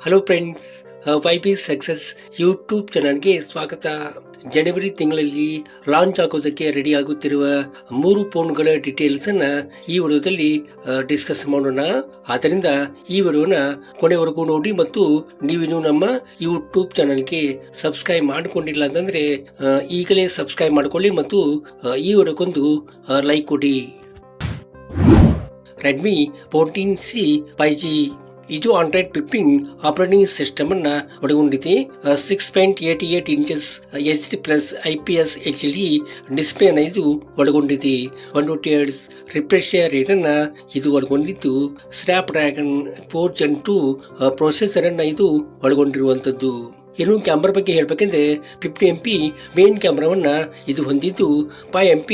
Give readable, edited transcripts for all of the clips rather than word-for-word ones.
Hello friends, YB success YouTube ಚಾನಲ್ಗೆ ಸ್ವಾಗತ. ಜನವರಿ ತಿಂಗಳಲ್ಲಿ ಲಾಂಚ್ ಆಗೋದಕ್ಕೆ ರೆಡಿ ಆಗುತ್ತಿರುವ 3 ಫೋನ್ಗಳ ಡೀಟೇಲ್ಸ್ ಅನ್ನ ಈ ವಿಡಿಯೋದಲ್ಲಿ ಡಿಸ್ಕಸ್ ಮಾಡೋಣ. ಆದ್ದರಿಂದ ಈ ವಿಡಿಯೋನ ಕೊನೆವರೆಗೂ ನೋಡಿ ಮತ್ತು ನೀವಿನ್ನು ನಮ್ಮ ಯೂಟ್ಯೂಬ್ ಚಾನಲ್ಗೆ ಸಬ್ಸ್ಕ್ರೈಬ್ ಮಾಡಿಕೊಂಡಿಲ್ಲ ಅಂತಂದ್ರೆ ಈಗಲೇ ಸಬ್ಸ್ಕ್ರೈಬ್ ಮಾಡ್ಕೊಳ್ಳಿ ಮತ್ತು ಈ ವಿಡಿಯೋಕ್ಕೊಂದು ಲೈಕ್ ಕೊಡಿ. ರೆಡ್ಮಿ 14C 5G ಇದು ಆಂಡ್ರಾಯ್ಡ್ 15 ಆಪರೇಟಿಂಗ್ ಸಿಸ್ಟಮ್ ಅನ್ನ ಒಳಗೊಂಡಿದೆ. 6.88 inches HD+ IPS HD display ಅನ್ನ ಇದು ಒಳಗೊಂಡಿದೆ. 120 Hz ರಿಫ್ರೆಶ್ ರೇಟ್ ಅನ್ನ ಇದು ಒಳಗೊಂಡಿದ್ದು, ಸ್ನ್ಯಾಪ್ ಡ್ರ್ಯಾಗನ್ 4 Gen 2 ಪ್ರೊಸೆಸರ್ ಅನ್ನ ಇದು ಒಳಗೊಂಡಿರುವಂತದ್ದು. ಇನ್ನು ಕ್ಯಾಮ್ರಾ ಬಗ್ಗೆ ಹೇಳ್ಬೇಕಂದ್ರೆ 50MP ಮೇನ್ ಕ್ಯಾಮ್ರಾವನ್ನ ಇದು ಹೊಂದಿದ್ದು, 5MP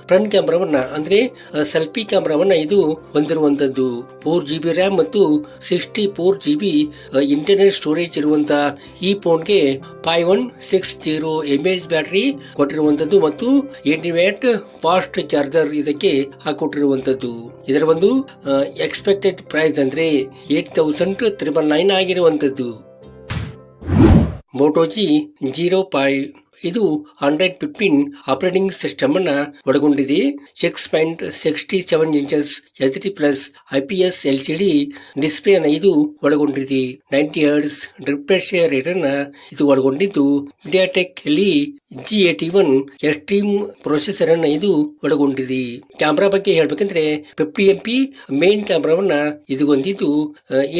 ಫ್ರಂಟ್ ಕ್ಯಾಮ್ರಾವನ್ನ ಅಂದ್ರೆ ಸೆಲ್ಫಿ ಕ್ಯಾಮ್ರಾವನ್ನ ಇದು ಹೊಂದಿರುವಂತದ್ದು. 4GB ರ್ಯಾಮ್ ಮತ್ತು 64GB ಇಂಟರ್ನಲ್ ಸ್ಟೋರೇಜ್ ಇರುವಂತ ಈ ಫೋನ್ಗೆ 5160 mAh ಬ್ಯಾಟರಿ ಕೊಟ್ಟಿರುವಂತದ್ದು ಮತ್ತು 80W ಫಾಸ್ಟ್ ಚಾರ್ಜರ್ ಇದಕ್ಕೆ ಹಾಕೊಟ್ಟಿರುವಂತದ್ದು. ಇದರ ಒಂದು ಎಕ್ಸ್ಪೆಕ್ಟೆಡ್ ಪ್ರೈಸ್ ಅಂದ್ರೆ 8,999 ಆಗಿರುವಂತದ್ದು. Moto G05 ಇದು ಆಂಡ್ರಾಯ್ಡ್ 15 ಆಪರೇಟಿಂಗ್ ಸಿಸ್ಟಮ್ ಅನ್ನ ಒಳಗೊಂಡಿದೆ. 6.67 inches HD+ IPS LCD display ಅನ್ನ ಇದು ಒಳಗೊಂಡಿದೆ. 90 Hz ರಿಫ್ರೆಶ್ ರೇಟ್ ಅನ್ನ ಇದು ಒಳಗೊಂಡಿದ್ದು, MediaTek G81 ಎಕ್ಸ್ಟ್ರೀಮ್ ಪ್ರೊಸೆಸರ್ ಅನ್ನ ಇದು ಒಳಗೊಂಡಿದೆ. ಕ್ಯಾಮ್ರಾ ಬಗ್ಗೆ ಹೇಳ್ಬೇಕಂದ್ರೆ 50MP ಮೇನ್ ಕ್ಯಾಮ್ರಾವನ್ನ ಇದು ಹೊಂದಿದ್ದು,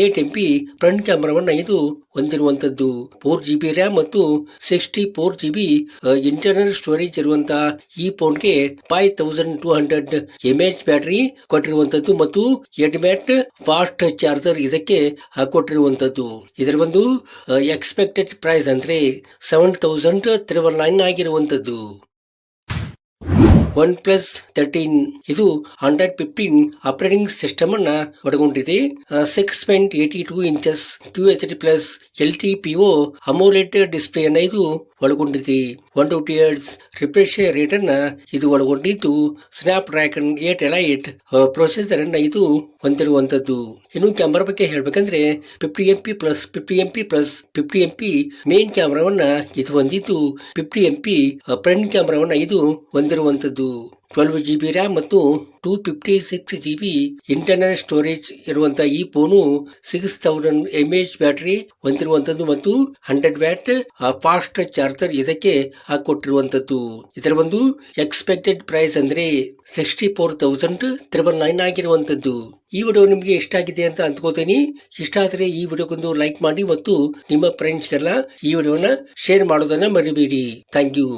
8MP ಫ್ರಂಟ್ ಕ್ಯಾಮ್ರಾವನ್ನ ಇದು ಹೊಂದಿರುವಂತದ್ದು. 4GB ರ್ಯಾಮ್ ಮತ್ತು 64GB ಇಂಟರ್ನಲ್ ಸ್ಟೋರೇಜ್ ಇರುವಂತ ಈ ಫೋನ್ಗೆ 5200 mAh ಬ್ಯಾಟರಿ ಕೊಟ್ಟಿರುವಂತದ್ದು ಮತ್ತು 80W ಫಾಸ್ಟ್ ಚಾರ್ಜರ್ ಇದಕ್ಕೆ ಕೊಟ್ಟಿರುವಂತದ್ದು. ಇದರ ಒಂದು ಎಕ್ಸ್ಪೆಕ್ಟೆಡ್ ಪ್ರೈಸ್ ಅಂದ್ರೆ 7,999 ಆಗಿರುವಂತದ್ದು. OnePlus 13 ಇದು ಆಂಡ್ರಾಯ್ಡ್ 15 ಆಪರೇಟಿಂಗ್ ಸಿಸ್ಟಮ್ ಅನ್ನ ಒಳಗೊಂಡಿದೆ. 6.82 ಇಂಚಸ್ QHD+ LTPO ಅಮೋಲೆಡ್ ಡಿಸ್ಪ್ಲೇ ಅನ್ನ ಇದು ಒಳಗೊಂಡಿದೆ. 120 Hz ರಿಫ್ರೆಶ್ ರೇಟ್ ಅನ್ನ ಇದು ಒಳಗೊಂಡಿದ್ದು, ಸ್ನ್ಯಾಪ್ ಡ್ರ್ಯಾಗನ್ 8 Elite ಪ್ರೊಸೆಸರ್ ಅನ್ನ ಇದು ಹೊಂದಿರುವಂತದ್ದು. ಇನ್ನು ಕ್ಯಾಮ್ರಾ ಬಗ್ಗೆ ಹೇಳ್ಬೇಕಂದ್ರೆ 50MP ಮೇನ್ ಕ್ಯಾಮ್ರಾವನ್ನ ಇದು ಹೊಂದಿದ್ದು, 50MP ಫ್ರಂಟ್ ಕ್ಯಾಮ್ರಾವನ್ನ ಇದು ಹೊಂದಿರುವಂತದ್ದು. 12GB ರ್ಯಾಮ್ ಮತ್ತು 256GB ಇಂಟರ್ನಲ್ ಸ್ಟೋರೇಜ್ ಇರುವಂತ ಈ ಫೋನು 6000 mAh ಬ್ಯಾಟರಿ ಹೊಂದಿರುವಂತದ್ದು ಮತ್ತು 100W ಫಾಸ್ಟ್ ಚಾರ್ಜರ್ ಇದಕ್ಕೆ ಹಾಕೊಟ್ಟಿರುವಂತದ್ದು. ಇದರ ಒಂದು ಎಕ್ಸ್ಪೆಕ್ಟೆಡ್ ಪ್ರೈಸ್ ಅಂದ್ರೆ 64,999 ಆಗಿರುವಂತದ್ದು. ಈ ವಿಡಿಯೋ ನಿಮಗೆ ಇಷ್ಟ ಆಗಿದೆ ಅಂತ ಅಂದ್ಕೋತೀನಿ. ಇಷ್ಟ ಆದ್ರೆ ಈ ವಿಡಿಯೋಗೊಂದು ಲೈಕ್ ಮಾಡಿ ಮತ್ತು ನಿಮ್ಮ ಫ್ರೆಂಡ್ಸ್ಗೆಲ್ಲ ಈ ವಿಡಿಯೋನ ಶೇರ್ ಮಾಡೋದನ್ನ ಮರಿಬೇಡಿ. Thank you.